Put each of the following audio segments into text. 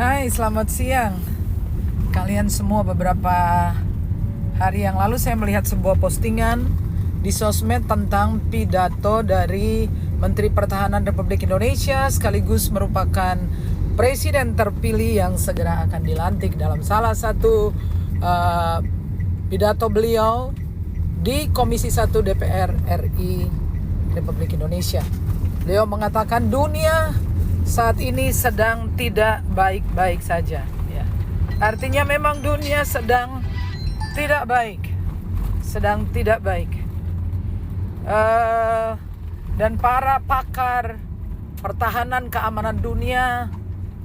Hai, selamat siang kalian semua. Beberapa hari yang lalu saya melihat sebuah postingan di sosmed tentang pidato dari Menteri Pertahanan Republik Indonesia sekaligus merupakan presiden terpilih yang segera akan dilantik. Dalam salah satu pidato beliau di Komisi 1 DPR RI Republik Indonesia, beliau mengatakan dunia saat ini sedang tidak baik-baik saja, ya. Artinya memang dunia sedang tidak baik, dan para pakar pertahanan keamanan dunia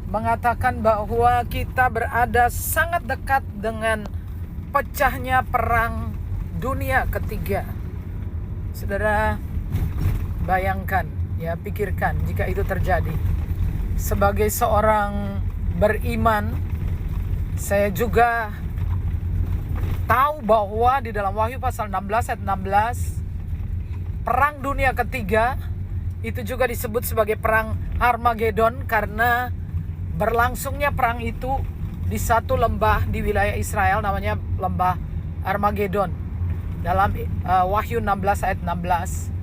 mengatakan bahwa kita berada sangat dekat dengan pecahnya perang dunia ketiga. Saudara bayangkan, ya, pikirkan jika itu terjadi. Sebagai seorang beriman, saya juga tahu bahwa di dalam Wahyu pasal 16 ayat 16, perang dunia ketiga itu juga disebut sebagai perang Armageddon karena berlangsungnya perang itu di satu lembah di wilayah Israel, namanya lembah Armageddon, dalam Wahyu 16 ayat 16.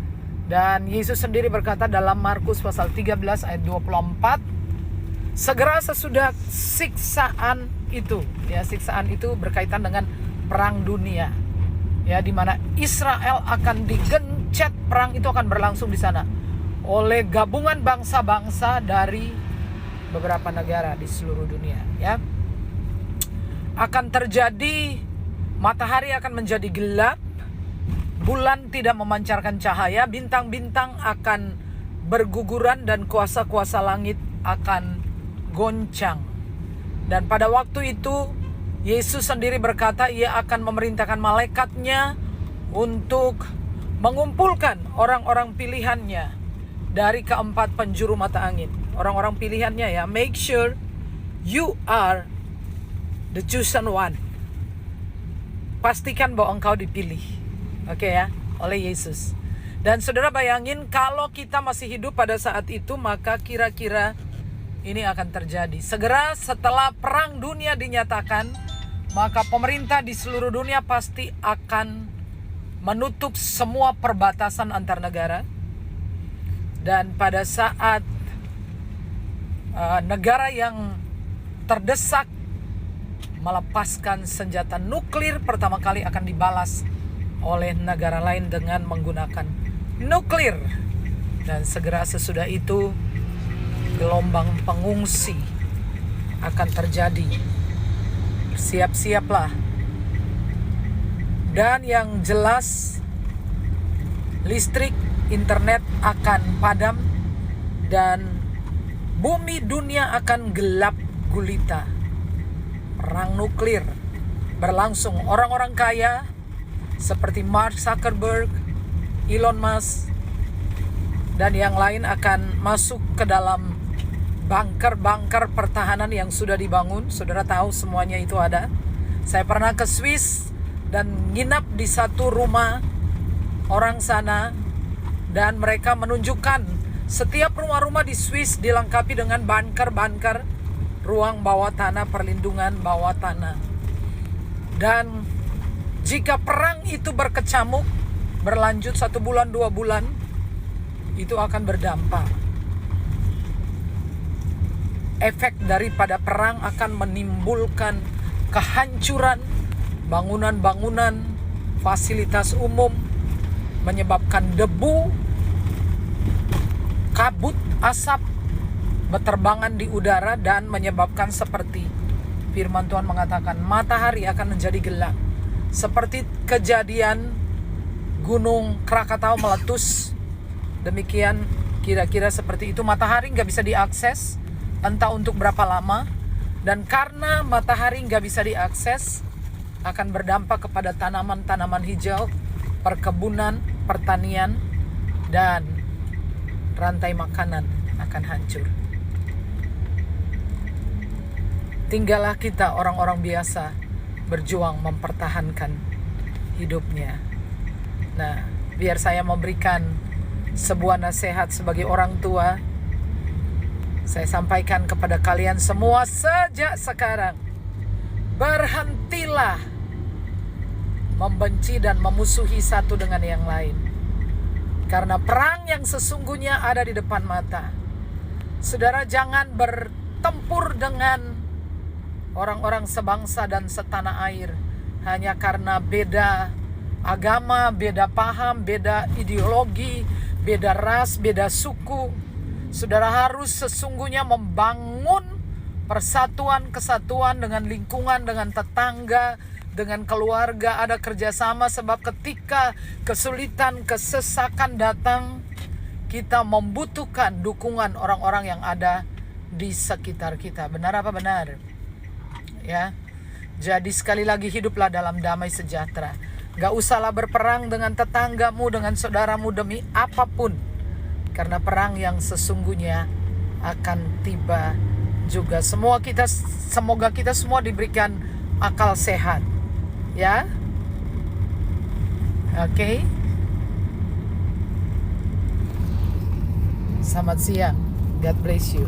Dan Yesus sendiri berkata dalam Markus pasal 13 ayat 24, segera sesudah siksaan itu, ya, siksaan itu berkaitan dengan perang dunia, ya, di mana Israel akan digencet. Perang itu akan berlangsung di sana oleh gabungan bangsa-bangsa dari beberapa negara di seluruh dunia, ya. Akan terjadi, matahari akan menjadi gelap, bulan tidak memancarkan cahaya, bintang-bintang akan berguguran, dan kuasa-kuasa langit akan goncang. Dan pada waktu itu Yesus sendiri berkata ia akan memerintahkan malaikatnya untuk mengumpulkan orang-orang pilihannya dari keempat penjuru mata angin. Orang-orang pilihannya, ya, make sure you are the chosen one. Pastikan bahwa engkau dipilih, oke, ya, oleh Yesus. Dan saudara bayangin kalau kita masih hidup pada saat itu, maka kira-kira ini akan terjadi. Segera setelah perang dunia dinyatakan, maka pemerintah di seluruh dunia pasti akan menutup semua perbatasan antar negara. Dan pada saat negara yang terdesak melepaskan senjata nuklir pertama kali akan dibalas oleh negara lain dengan menggunakan nuklir. Dan segera sesudah itu gelombang pengungsi akan terjadi. Siap-siaplah. Dan yang jelas, listrik, internet akan padam, dan bumi dunia akan gelap gulita. Perang nuklir berlangsung. Orang-orang kaya seperti Mark Zuckerberg, Elon Musk, dan yang lain akan masuk ke dalam bunker-bunker pertahanan yang sudah dibangun. Saudara tahu semuanya itu ada. Saya pernah ke Swiss dan nginap di satu rumah orang sana, dan mereka menunjukkan setiap rumah-rumah di Swiss dilengkapi dengan bunker-bunker, ruang bawah tanah, perlindungan bawah tanah. Dan jika perang itu berkecamuk, berlanjut 1 bulan, 2 bulan, itu akan berdampak. Efek daripada perang akan menimbulkan kehancuran bangunan-bangunan, fasilitas umum, menyebabkan debu, kabut, asap berterbangan di udara, dan menyebabkan seperti firman Tuhan mengatakan matahari akan menjadi gelap. Seperti kejadian Gunung Krakatau meletus, demikian kira-kira seperti itu. Matahari nggak bisa diakses entah untuk berapa lama, dan karena matahari nggak bisa diakses akan berdampak kepada tanaman-tanaman hijau, perkebunan, pertanian, dan rantai makanan akan hancur. Tinggallah kita orang-orang biasa berjuang mempertahankan hidupnya. Nah, biar saya memberikan sebuah nasihat sebagai orang tua. Saya sampaikan kepada kalian semua sejak sekarang, berhentilah membenci dan memusuhi satu dengan yang lain. Karena perang yang sesungguhnya ada di depan mata. Saudara, jangan bertempur dengan orang-orang sebangsa dan setanah air hanya karena beda agama, beda paham, beda ideologi, beda ras, beda suku. Saudara harus sesungguhnya membangun persatuan, kesatuan dengan lingkungan, dengan tetangga, dengan keluarga. Ada kerjasama, sebab ketika kesulitan, kesesakan datang, kita membutuhkan dukungan orang-orang yang ada di sekitar kita. Benar apa benar? Ya. Jadi sekali lagi, hiduplah dalam damai sejahtera. Gak usahlah berperang dengan tetanggamu, dengan saudaramu demi apapun. Karena perang yang sesungguhnya akan tiba juga. Semoga kita semua diberikan akal sehat. Ya. Oke. Selamat siang. God bless you.